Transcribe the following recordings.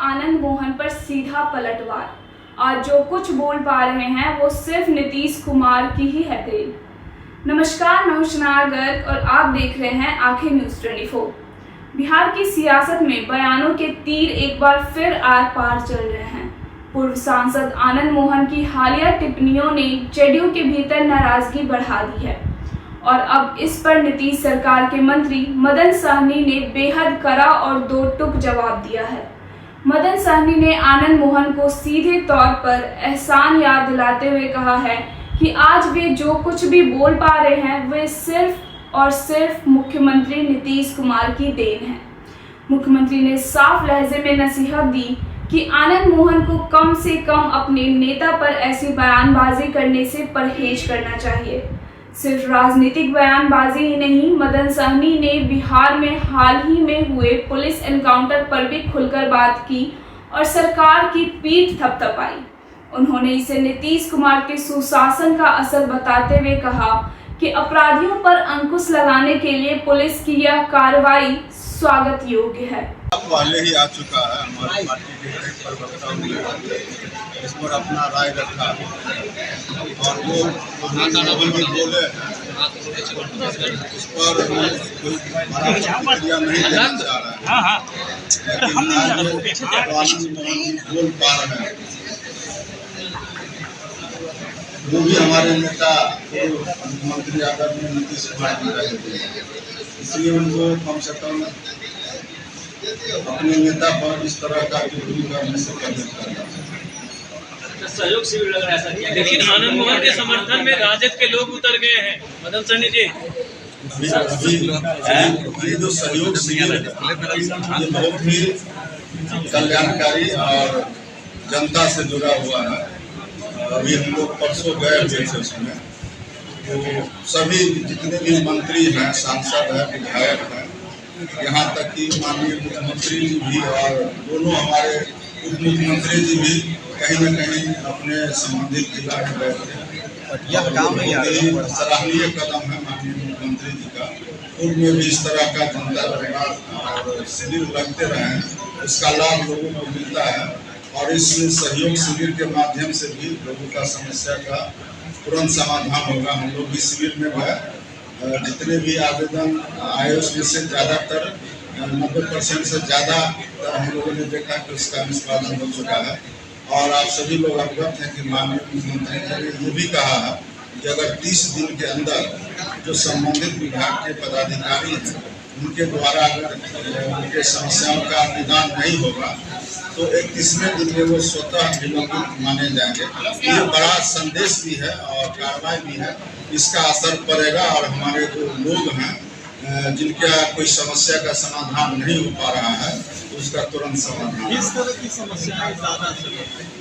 आनंद मोहन पर सीधा पलटवार। आज जो कुछ बोल पा रहे हैं वो सिर्फ नीतीश कुमार की ही है देन। नमस्कार, मैं हूं शनाया गर्ग और आप देख रहे हैं आंखें न्यूज़ 24। बिहार की सियासत में बयानों के तीर एक बार फिर आर पार चल रहे हैं। पूर्व सांसद आनंद मोहन की हालिया टिप्पणियों ने जेडीयू के भीतर नाराजगी बढ़ा दी है और अब इस पर नीतीश सरकार के मंत्री मदन सहनी ने बेहद कड़ा और दो टूक जवाब दिया है। मदन सहनी ने आनंद मोहन को सीधे तौर पर एहसान याद दिलाते हुए कहा है कि आज वे जो कुछ भी बोल पा रहे हैं वे सिर्फ और सिर्फ मुख्यमंत्री नीतीश कुमार की देन है। मुख्यमंत्री ने साफ लहजे में नसीहत दी कि आनंद मोहन को कम से कम अपने नेता पर ऐसी बयानबाजी करने से परहेज करना चाहिए। सिर्फ राजनीतिक बयानबाजी ही नहीं, मदन सहनी ने बिहार में हाल ही में हुए पुलिस एनकाउंटर पर भी खुलकर बात की और सरकार की पीठ थपथपाई। उन्होंने इसे नीतीश कुमार के सुशासन का असर बताते हुए कहा कि अपराधियों पर अंकुश लगाने के लिए पुलिस की यह कार्रवाई स्वागत योग्य है। पहले ही आ चुका है, हमारी पार्टी के हर एक प्रवक्ताओं ने इस पर अपना राय रखा और वो भी बोले इस पर कोई प्रतिक्रिया नहीं देना चाह रहा है। लेकिन आज आनंद मोहन बोल पा रहे हैं, वो भी हमारे नेता मुख्यमंत्री आदरणीय नीतीश कुमार जी रहे थे, इसलिए उनको कम से कम अपने नेता पर इस तरह का टिप्पणी करने से परहेज करना। सहयोग शिविर लग रहा है सर, लेकिन आनंद मोहन के समर्थन में राजद के लोग उतर गए हैं। मदन सहनी जी, ये जो सहयोग शिविर ये बहुत ही कल्याणकारी और जनता से जुड़ा हुआ है। अभी हम लोग परसों गए हुए थे उसमें, तो सभी जितने भी मंत्री हैं, सांसद हैं, विधायक हैं, यहाँ तक कि माननीय मुख्यमंत्री जी भी और दोनों हमारे उप मुख्यमंत्री जी भी कहीं न कहीं अपने संबंधित जिला में गए थे। यह सराहनीय कदम है माननीय मुख्यमंत्री जी का। पूर्व में भी इस तरह का जनता दरबार और शिविर लगते रहे, इसका लाभ लोगों को मिलता है और इस सहयोग शिविर के माध्यम से भी लोगों का समस्या का तुरंत समाधान होगा। हम लोग इस शिविर में गए, जितने भी आवेदन आए उसमें से ज़्यादातर 90% से ज़्यादा हम लोगों ने देखा कि उसका निष्पादन हो चुका है। और आप सभी लोग अवगत हैं कि माननीय मुख्यमंत्री जी ने ये भी कहा है कि अगर 30 दिन के अंदर जो संबंधित विभाग के पदाधिकारी हैं उनके द्वारा अगर उनके समस्याओं का निदान नहीं होगा तो 31वें दिन में वो स्वतः निलंबित माने जाएंगे। ये बड़ा संदेश भी है और कार्रवाई भी है, इसका असर पड़ेगा और हमारे जो लोग हैं जिनका कोई समस्या का समाधान नहीं हो पा रहा है उसका तुरंत समाधान। इस तरह की समस्याएं ज़्यादा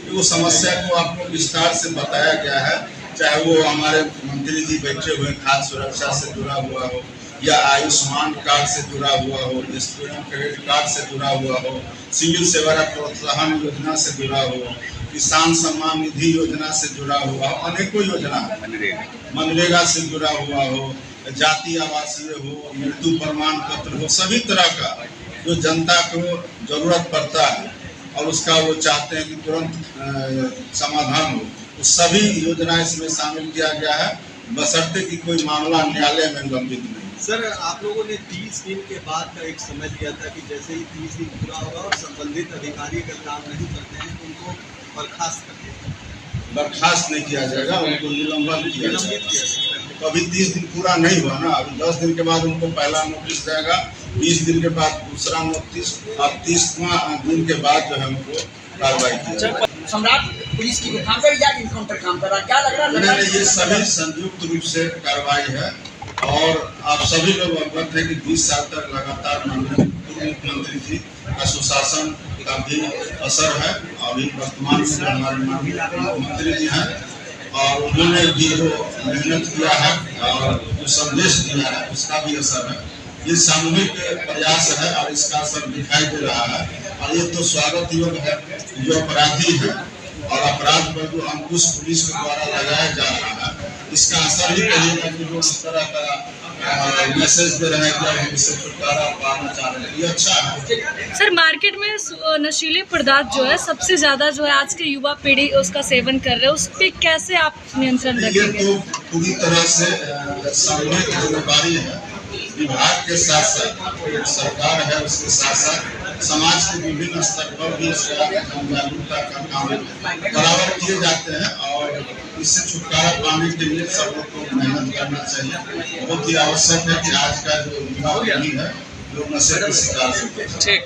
वो समस्या को आपको विस्तार से बताया गया है, चाहे वो हमारे मंत्री जी बैठे हुए खाद्य सुरक्षा से जुड़ा हुआ हो या आयुष्मान कार्ड से जुड़ा हुआ हो, स्टूडेंट क्रेडिट कार्ड से जुड़ा हुआ हो, सिविल सेवा प्रोत्साहन योजना से जुड़ा हो, किसान सम्मान निधि योजना से जुड़ा हुआ हो, अनेकों योजना, मनरेगा से जुड़ा हुआ हो, जाति आवासीय हो, मृत्यु प्रमाण पत्र हो, सभी तरह का जो जनता को जरूरत पड़ता है और उसका वो चाहते हैं कि तुरंत समाधान हो, तो सभी योजना इसमें शामिल किया गया है, बशर्ते कि कोई मामला न्यायालय में लंबित नहीं। सर, आप लोगों ने 30 दिन के बाद का एक समय दिया था कि जैसे ही 30 दिन पूरा होगा और संबंधित अधिकारी अगर काम नहीं करते हैं तो उनको बर्खास्त कर दिया जाएगा। बर्खास्त नहीं किया जाएगा, उनको निलंबित किया जाएगा। तो अभी 30 दिन पूरा नहीं हुआ ना, अभी 10 दिन के बाद उनको पहला नोटिस जाएगा, 20 दिन के बाद दूसरा नोटिस और 30वां दिन के बाद जो है उनको कार्रवाई की जाएगी। सम्राट पुलिस की काम कर या इनकाउंटर काम कर रहा, क्या लग रहा है? ये सभी संयुक्त रूप से कार्रवाई है और आप सभी लोग अवगत हैं कि 20 साल तक लगातार माननीय मुख्यमंत्री जी का सुशासन का भी असर है। अभी वर्तमान में हमारे माननीय मुख्यमंत्री जी हैं और उन्होंने भी जो मेहनत किया है और जो संदेश दिया है उसका भी असर है। ये सामूहिक प्रयास है और इसका असर दिखाई दे रहा है और ये तो स्वागत योग्य है। जो अपराधी है और अपराध पर जो अंकुश पुलिस के द्वारा लगाया जा रहा है इसका असर ही कहिएगा कि लोग इस तरह का मैसेज दे रहे हैं कि हम इससे छुटकारा पाना चाह रहे हैं, ये अच्छा है। सर मार्केट में नशीले पदार्थ जो है सबसे ज्यादा जो है आज के युवा पीढ़ी उसका सेवन कर रहे हैं, उस पर कैसे आप नियंत्रण ये रखेंगे? तो पूरी तरह से सामूहिक जिम्मेदारी है विभाग के साथ साथ सरकार है, उसके साथ साथ समाज के विभिन्न स्तर पर भी इसका जागरूकता का काम बराबर किए जाते हैं और इससे छुटकारा पाने के लिए सब लोग को मेहनत करना चाहिए। बहुत ही आवश्यक है कि आज का जो युवा पीढ़ी है लोग नशे के शिकार होते हैं। ठीक।